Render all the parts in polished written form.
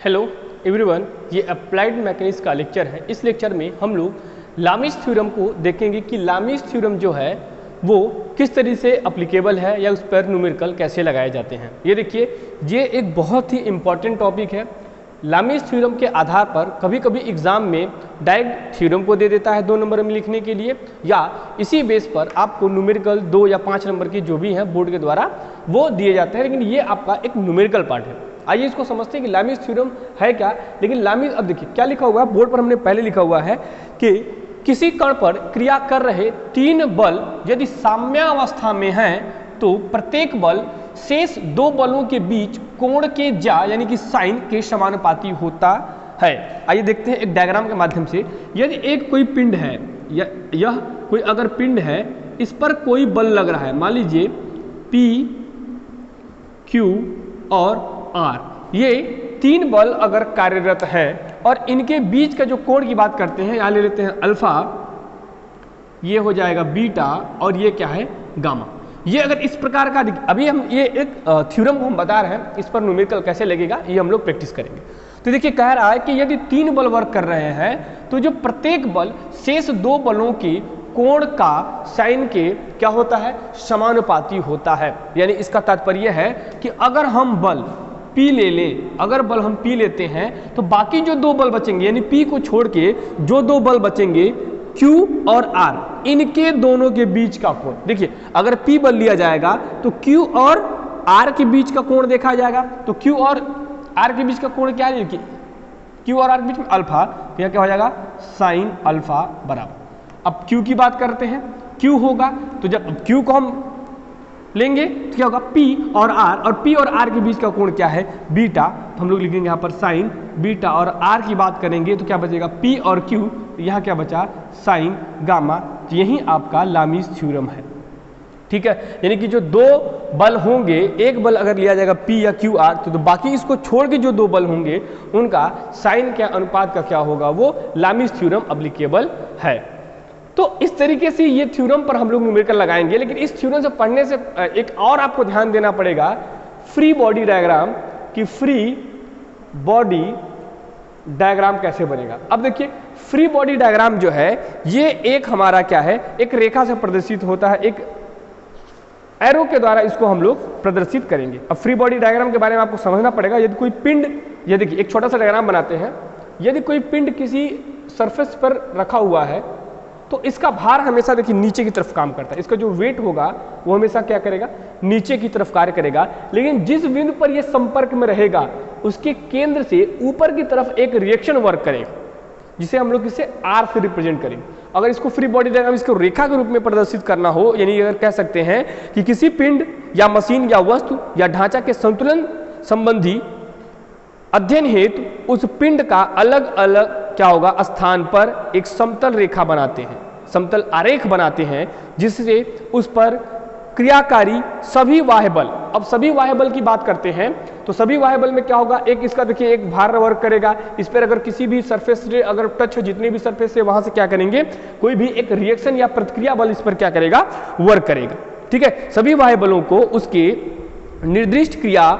Hello everyone, ये applied mechanics का lecture है। इस लेक्चर में हम लोग लामिस थ्योरम को देखेंगे कि लामिस थ्योरम जो है वो किस तरीके से अप्लीकेबल है या उस पर न्यूमेरिकल कैसे लगाए जाते हैं। ये देखिए, ये एक बहुत ही इम्पॉर्टेंट टॉपिक है। लामिस थ्योरम के आधार पर कभी कभी एग्जाम में डायरेक्ट थ्योरम को दे देता है 2 नंबर में लिखने के लिए, या इसी बेस पर आपको न्यूमेरिकल 2 या 5 नंबर की जो भी हैं बोर्ड के द्वारा वो दिए जाते हैं। लेकिन ये आपका एक न्यूमेरिकल पार्ट है। आइए इसको समझते हैं कि लामिस थ्योरम है क्या। लेकिन लामिस, अब देखिए क्या लिखा हुआ है बोर्ड पर, हमने पहले लिखा हुआ है कि किसी कण पर क्रिया कर रहे 3 बल यदि साम्यावस्था में हैं तो प्रत्येक बल शेष 2 बलों के बीच कोण के ज्या यानी कि साइन के समानुपाती होता है। आइए देखते हैं एक डायग्राम के माध्यम से। यदि एक कोई पिंड है, यह कोई अगर पिंड है, इस पर कोई बल लग रहा है, मान लीजिए P, Q और R, ये 3 बल अगर कार्यरत हैं और इनके बीच का जो कोण की बात करते हैं, यहाँ ले लेते हैं अल्फा, ये हो जाएगा बीटा और ये क्या है गामा। ये अगर इस प्रकार का, अभी हम ये एक थ्योरम को हम बता रहे हैं, इस पर न्यूमेरिकल कैसे लगेगा ये हम लोग प्रैक्टिस करेंगे। तो देखिए कह रहा है कि यदि 3 बल वर्क कर रहे हैं तो जो प्रत्येक बल शेष 2 बलों की कोण का साइन के क्या होता है, समानुपाती होता है। यानी इसका तात्पर्य है कि अगर हम बल P ले लें, अगर बल हम P लेते हैं तो बाकी जो 2 बल बचेंगे, यानी P को छोड़ के जो 2 बल बचेंगे Q और R, इनके दोनों के बीच का कोण, देखिए अगर P बल लिया जाएगा तो Q और R के बीच का कोण देखा जाएगा। तो Q और R के बीच का कोण क्या है, देखिए Q और R के बीच में अल्फा, तो यह क्या हो जाएगा साइन अल्फा बराबर। अब Q की बात करते हैं, Q होगा तो जब Q को हम लेंगे तो क्या होगा P और R, और P और R के बीच का कोण क्या है बीटा, तो हम लोग लिखेंगे यहाँ पर साइन बीटा, और R की बात करेंगे तो क्या बचेगा P और Q, यहाँ क्या बचा साइन गामा। तो यही आपका लामिस थ्योरम है, ठीक है। यानी कि जो 2 बल होंगे, एक बल अगर लिया जाएगा P या Q R, तो बाकी इसको छोड़ के जो 2 बल होंगे उनका साइन के अनुपात का क्या होगा, वो लामिस थ्योरम एप्लीकेबल है। तो इस तरीके से ये थ्योरम पर हम लोग न्यूमेरिकल लगाएंगे। लेकिन इस थ्योरम से पढ़ने से एक और आपको ध्यान देना पड़ेगा, फ्री बॉडी डायग्राम, कि फ्री बॉडी डायग्राम कैसे बनेगा। अब देखिए फ्री बॉडी डायग्राम जो है ये एक हमारा क्या है, एक रेखा से प्रदर्शित होता है, एक एरो के द्वारा इसको हम लोग प्रदर्शित करेंगे। अब फ्री बॉडी डायग्राम के बारे में आपको समझना पड़ेगा। यदि कोई पिंड, ये देखिए एक छोटा सा डायग्राम बनाते हैं, यदि कोई पिंड किसी सरफेस पर रखा हुआ है तो इसका भार हमेशा देखिए नीचे की तरफ काम करता है। इसका जो वेट होगा वो हमेशा क्या करेगा, नीचे की तरफ कार्य करेगा। लेकिन जिस बिंदु पर ये संपर्क में रहेगा उसके केंद्र से ऊपर की तरफ एक रिएक्शन वर्क करेगा, जिसे हम लोग इसे R से रिप्रेजेंट करेंगे। अगर इसको फ्री बॉडी डायग्राम, इसको रेखा के रूप में प्रदर्शित करना हो, यानी अगर कह सकते हैं कि किसी पिंड या मशीन या वस्तु या ढांचा के संतुलन संबंधी अध्ययन हेतु उस पिंड का अलग अलग क्या होगा स्थान पर एक समतल रेखा बनाते हैं, समतल आरेख बनाते हैं, जिससे उस पर क्रियाकारी सभी बाह्य बल। अब सभी बाह्य बल की बात करते हैं तो सभी बाह्य बल में क्या होगा, एक इसका देखिए एक भार वर्क करेगा, इस पर अगर किसी भी सरफेस से अगर टच हो, जितने भी सरफेस से वहां से क्या करेंगे, कोई भी एक रिएक्शन या प्रतिक्रिया बल इस पर क्या करेगा, वर्क करेगा, ठीक है। सभी बाह्य बलों को उसके निर्दिष्ट क्रिया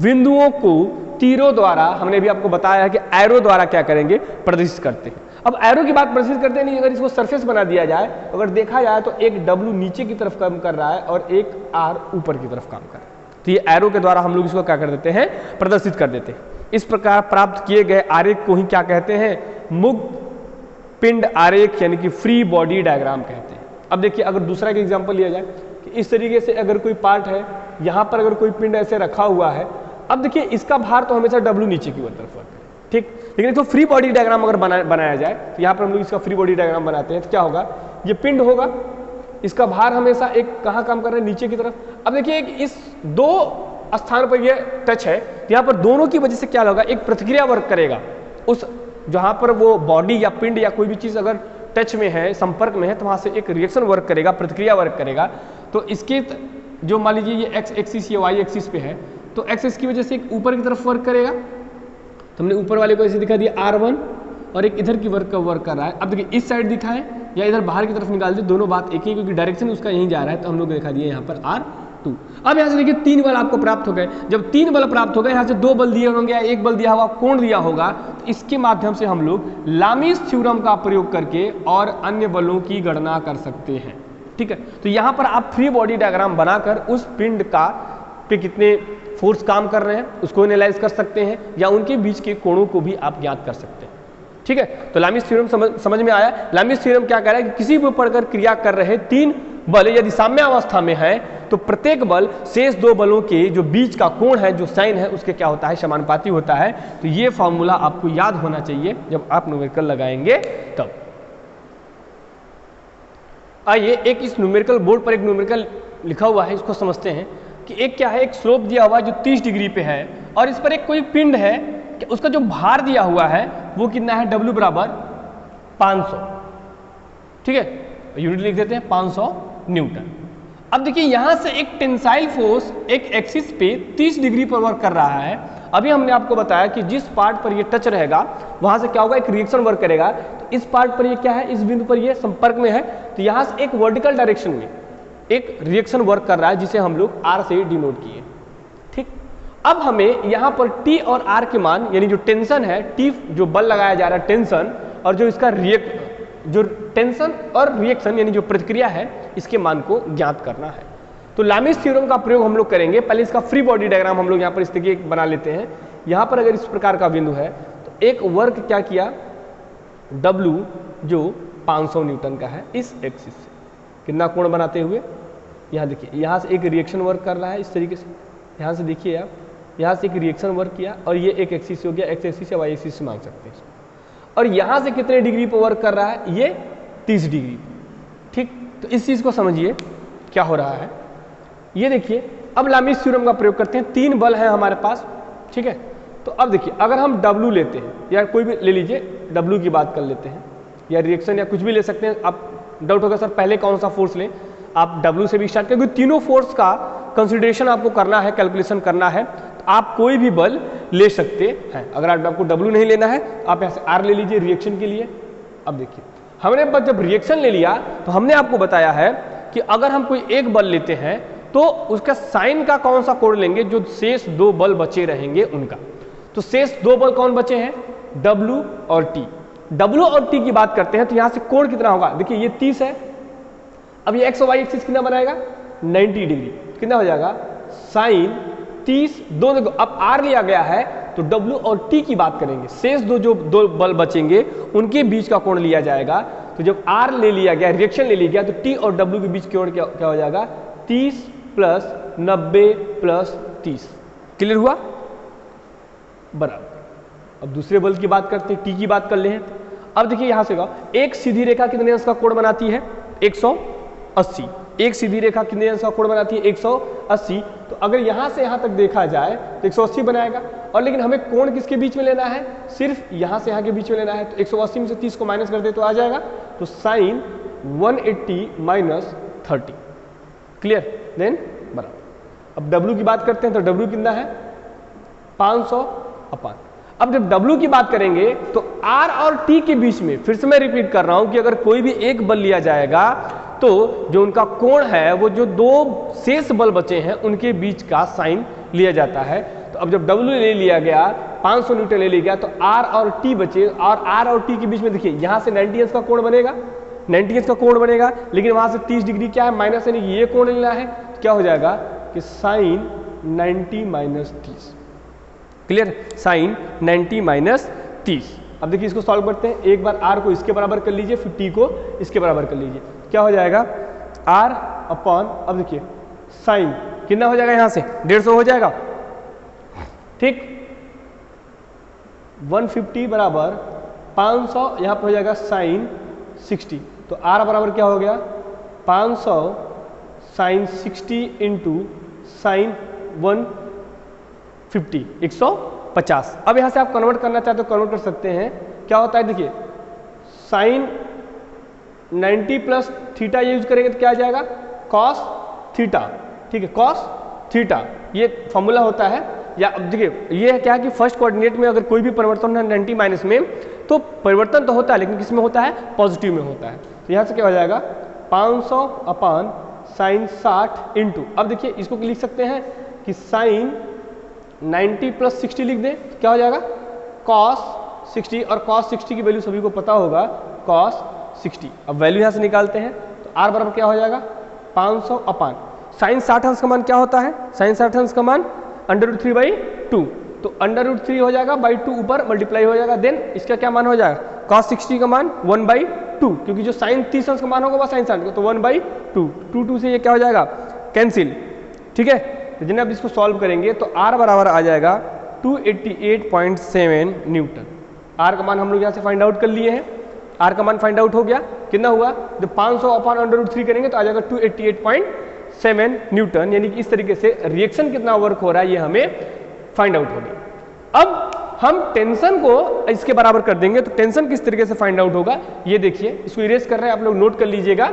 बिंदुओं को तीरों द्वारा, हमने भी आपको बताया है कि एरो द्वारा क्या करेंगे, प्रदर्शित करते हैं। अब एरो की बात प्रदर्शित करते नहीं, अगर इसको सरफेस बना दिया जाए, अगर देखा जाए तो एक W नीचे की तरफ काम कर रहा है और एक R ऊपर की तरफ काम कर रहा है। तो ये एरो के द्वारा हम लोग इसको क्या कर देते हैं, प्रदर्शित कर देते हैं। इस प्रकार प्राप्त किए गए आरेख को ही क्या कहते हैं, मुक्त पिंड आरेख, यानी कि फ्री बॉडी डायग्राम कहते हैं। अब देखिए अगर दूसरा एक एग्जाम्पल लिया जाए कि इस तरीके से अगर कोई पार्ट है, यहाँ पर अगर कोई पिंड ऐसे रखा हुआ है, अब देखिए इसका भार तो हमेशा W नीचे की तरफ वर्क है, ठीक। लेकिन इसको फ्री बॉडी डायग्राम अगर बनाया जाए तो यहाँ पर हम लोग इसका फ्री बॉडी डायग्राम बनाते हैं तो क्या होगा, ये पिंड होगा, इसका भार हमेशा एक कहाँ काम कर रहा है, नीचे की तरफ। अब देखिए इस 2 स्थान पर ये टच है, तो यहाँ पर दोनों की वजह से क्या होगा, एक प्रतिक्रिया वर्क करेगा। उस जहाँ पर वो बॉडी या पिंड या कोई भी चीज़ अगर टच में है, संपर्क में है, तो वहाँ से एक रिएक्शन वर्क करेगा, प्रतिक्रिया वर्क करेगा। तो इसके जो मान लीजिए ये X एक्सिस या Y एक्सिस पे है, तो एक्सिस की वजह से एक ऊपर की तरफ वर्क करेगा, तो हमने ऊपर वाले को ऐसे दिखा दिया R1, और एक इधर की वर्क कर रहा है। अब देखिए इस साइड दिखा है या इधर बाहर की तरफ निकाल दिया, दोनों बात एक ही, क्योंकि डायरेक्शन उसका यहीं जा रहा है, तो हम लोग दिखा दिए यहाँ पर 2। अब यहाँ से देखिए 3 बल आपको प्राप्त हो गए। जब 3 बल प्राप्त हो गए, यहाँ से 2 बल दिए होंगे या 1 बल दिया हुआ, कोण दिया होगा, तो इसके माध्यम से हम लोग लामीस थ्योरम का प्रयोग करके और अन्य बलों की गणना कर सकते हैं। ठीक है, तो यहाँ पर आप फ्री बॉडी डायग्राम बनाकर उस पिंड का पे कितने फोर्स काम कर रहे हैं उसको एनालाइज कर सकते हैं, या उनके बीच के कोणों को भी आप ज्ञात कर सकते हैं। ठीक है, तो लामीस थ्योरम समझ में आया। लामीस थ्योरम क्या कह रहा है कि किसी भी ऊपर कर क्रिया कर रहे 3 बल यदि साम्यावस्था में है तो प्रत्येक बल शेष 2 बलों के जो बीच का कोण है, जो साइन है, उसके क्या होता है, समानुपाती होता है। तो ये फॉर्मूला आपको याद होना चाहिए जब आप न्यूमेरिकल लगाएंगे तब। आइए एक इस न्यूमेरिकल बोर्ड पर एक न्यूमेरिकल लिखा हुआ है, इसको समझते हैं कि एक क्या है, एक स्लोप दिया हुआ है जो 30 डिग्री पे है, और इस पर एक कोई पिंड है कि उसका जो भार दिया हुआ है वो कितना है, W बराबर 500। ठीक है, यूनिट लिख देते हैं 500 न्यूटन। अब देखिए यहाँ से एक टेंसाइल फोर्स एक एक्सिस पे 30 डिग्री पर वर्क कर रहा है। अभी हमने आपको बताया कि जिस पार्ट पर ये टच रहेगा वहां से क्या होगा, एक रिएक्शन वर्क करेगा। तो इस पार्ट पर ये क्या है, इस बिंदु पर ये संपर्क में है, तो यहाँ से एक वर्टिकल डायरेक्शन में एक रिएक्शन वर्क कर रहा है जिसे हम लोग R से डिनोट किए। ठीक, अब हमें यहाँ पर T और R के मान, यानी जो टेंशन है, T जो बल लगाया जा रहा है टेंशन, और जो इसका जो टेंशन और रिएक्शन यानी जो प्रतिक्रिया है, इसके मान को ज्ञात करना है। तो लामीस थ्योरम का प्रयोग हम लोग करेंगे। पहले इसका फ्री बॉडी डायग्राम हम लोग यहाँ पर इस तरीके बना लेते हैं। यहाँ पर अगर इस प्रकार का बिंदु है तो एक वर्क क्या किया, W जो 500 न्यूटन का है, इस एक्सिस से कितना कोण बनाते हुए, यहाँ देखिए, यहाँ से एक रिएक्शन वर्क कर रहा है इस तरीके से। यहाँ से देखिए आप, यहाँ से एक रिएक्शन वर्क किया और ये एक एक्सिस हो गया, एक्स एक्सिस या वाई एक्सिस से मान सकते हैं। और यहाँ से कितने डिग्री पर वर्क कर रहा है, ये 30 डिग्री। ठीक, तो इस चीज़ को समझिए क्या हो रहा है। ये देखिए, अब लामीस थ्योरम का प्रयोग करते हैं। 3 बल हैं हमारे पास। ठीक है, तो अब देखिए, अगर हम W लेते हैं, या कोई भी ले लीजिए, W की बात कर लेते हैं, या रिएक्शन या कुछ भी ले सकते हैं। आप डाउट होगा सर पहले कौन सा फोर्स लें, आप W से भी स्टार्ट करें, क्योंकि तीनों फोर्स का कंसिडरेशन आपको करना है, कैलकुलेशन करना है। तो आप कोई भी बल ले सकते हैं। अगर आपको W नहीं लेना है, आप यहाँ से R ले लीजिए रिएक्शन के लिए। अब देखिए, हमने बस जब रिएक्शन ले लिया तो हमने आपको बताया है कि अगर हम कोई एक बल लेते हैं तो उसका साइन का कौन सा कोण लेंगे, जो शेष 2 बल बचे रहेंगे उनका। तो शेष 2 बल कौन बचे हैं, W और T। W और T की बात करते हैं तो यहाँ से कोण कितना होगा, देखिए ये 30 है। अब ये एक्स और वाई एक्सिस कितना बनाएगा, 90 डिग्री। कितना हो जाएगा, साइन 30, दोनों। अब R लिया गया है तो W और T की बात करेंगे, शेष जो 2 बल बचेंगे उनके बीच का कोण लिया जाएगा। तो जब R ले लिया गया, रिएक्शन ले लिया गया, तो T और W के बीच कोण क्या हो जाएगा, 30 प्लस 90 प्लस 30। क्लियर हुआ, बराबर। अब दूसरे बल की बात करते हैं, T की बात कर ले हैं। अब देखिए यहाँ से एक सीधी रेखा कितने अंश का कोण बनाती है, 180। एक सीधी रेखा कितने अंश का कोण बनाती है, 180। तो अगर यहाँ से यहाँ तक देखा जाए तो 180 बनाएगा। और लेकिन हमें कोण किसके बीच में लेना है, सिर्फ यहाँ से यहाँ के बीच में लेना है। तो 180 में से 30 को माइनस कर दे तो आ जाएगा, तो साइन 180 माइनस 30। क्लियर, देन बराबर। अब W की बात करते हैं तो W कितना है, 500 अपान। अब जब W की बात करेंगे तो R और T के बीच में, फिर से मैं रिपीट कर रहा हूं कि अगर कोई भी एक बल लिया जाएगा तो जो उनका कोण है वो जो 2 शेष बल बचे हैं उनके बीच का साइन लिया जाता है। तो अब जब W ले लिया गया, 500 न्यूटन ले लिया गया, तो R और T बचे, और R और T के बीच में देखिए यहाँ से 90 अंश का कोण बनेगा, 90 अंश का कोण बनेगा, लेकिन वहां से 30 डिग्री क्या है, माइनस, यानी ये कोण लेना है। तो क्या हो जाएगा कि sine 90 minus 30। Clear, sine 90 minus 30। अब देखिए इसको सॉल्व करते हैं। एक बार R को इसके बराबर कर लीजिए, फिर T को इसके बराबर कर लीजिए। क्या हो जाएगा, R अपॉन, अब देखिए साइन कितना हो जाएगा, यहाँ से 150 हो जाएगा। ठीक, 150 बराबर 500, यहाँ पर हो जाएगा साइन 60। तो R बराबर क्या हो गया, 500 साइन 60 इंटू साइन 150, 150। अब यहाँ से आप कन्वर्ट करना चाहते हो कन्वर्ट कर सकते हैं। क्या होता है, देखिए साइन 90 प्लस थीटा यूज करेंगे तो क्या आ जाएगा, कॉस थीटा। ठीक है, कॉस थीटा ये फॉर्मूला होता है। या अब देखिए ये क्या है कि फर्स्ट कोऑर्डिनेट में अगर कोई भी परिवर्तन है 90 माइनस में, तो परिवर्तन तो होता है लेकिन किस में होता है, पॉजिटिव में होता है। तो यहाँ से क्या हो जाएगा, 500 अपान साइन 60 इंटू, अब देखिए इसको लिख सकते हैं कि साइन 90 प्लस 60 लिख दें, क्या हो जाएगा कॉस 60, और कॉस 60 की वैल्यू सभी को पता होगा कॉस 60। अब वैल्यू यहाँ से निकालते हैं तो आर बराबर क्या हो जाएगा 500 अपान साइन 60 अंश का मान क्या होता है, साइन 60 अंश का मान √3/2, तो √3 हो जाएगा बाई 2 ऊपर मल्टीप्लाई हो जाएगा, देन इसका क्या मान हो जाएगा cos 60 का मान 1/2, क्योंकि जो साइन 30 अंश का मान होगा वह साइन 60 का, तो 1/2, 2 से ये क्या हो जाएगा कैंसिल। ठीक है, तो जिन्हें अब इसको सॉल्व करेंगे तो r बराबर आ जाएगा 288.7 न्यूटन। r का मान हम लोग यहाँ से फाइंड आउट कर लिए हैं, r का मान फाइंड आउट हो गया, कितना हुआ जब 500 अपान √3 करेंगे तो आ जाएगा 288.7 न्यूटन, यानी कि इस तरीके से रिएक्शन कितना वर्क हो रहा है ये हमें फाइंड आउट हो गया। अब हम टेंशन को इसके बराबर कर देंगे, तो टेंशन किस तरीके से फाइंड आउट होगा ये देखिए, इसको इरेज कर रहे हैं आप लोग, नोट कर लीजिएगा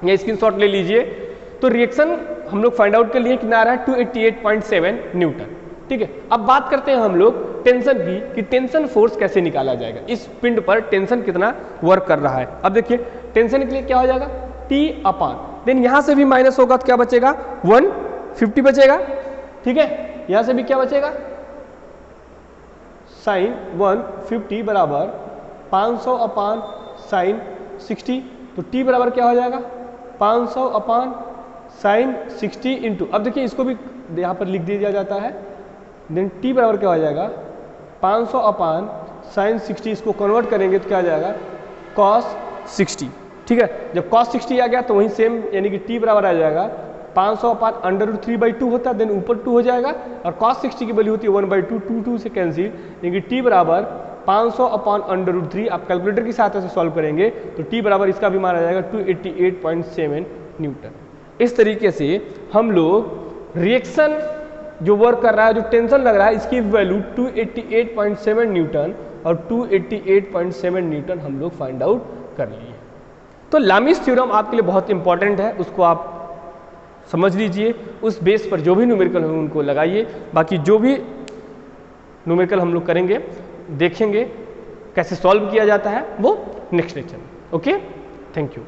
या स्क्रीनशॉट ले लीजिए। तो रिएक्शन हम लोग फाइंड आउट कर लिए, कितना आ रहा है 288.7 न्यूटन। ठीक है, अब बात करते हैं हम लोग टेंशन की, कि टेंशन फोर्स कैसे निकाला जाएगा, इस पिंड पर टेंशन कितना वर्क कर रहा है। अब देखिए टेंशन के लिए क्या हो जाएगा T अपान, देन यहां से भी माइनस होगा तो क्या बचेगा 150 बचेगा। ठीक है, यहां से भी क्या बचेगा साइन 150 बराबर 500 अपान साइन 60, तो T बराबर क्या हो जाएगा 500 अपान साइन 60 इंटू, अब देखिए इसको भी यहाँ पर लिख दिया जाता है, देन T बराबर क्या हो जाएगा 500 अपान साइन 60, इसको कन्वर्ट करेंगे तो क्या आ जाएगा cos 60। ठीक है, जब cos 60 आ गया तो वहीं सेम, यानी कि T बराबर आ जाएगा 500 अपान √3/2 होता है, देन ऊपर 2 हो जाएगा, और cos 60 की वैल्यू होती है 1/2, 2 से कैंसिल, यानी कि T बराबर 500 अपान √3, आप कैलकुलेटर की सहायता से सॉल्व करेंगे तो T बराबर इसका भी मान आ जाएगा 288.7 न्यूटन। इस तरीके से हम लोग रिएक्शन जो वर्क कर रहा है, जो टेंशन लग रहा है, इसकी वैल्यू 288.7 न्यूटन और 288.7 न्यूटन हम लोग फाइंड आउट कर लिए। तो लामिस थ्योरम आपके लिए बहुत इंपॉर्टेंट है, उसको आप समझ लीजिए, उस बेस पर जो भी न्यूमेरिकल हो उनको लगाइए, बाकी जो भी न्यूमेरिकल हम लोग करेंगे देखेंगे कैसे सॉल्व किया जाता है वो नेक्स्ट लेक्चर में। Okay, thank you.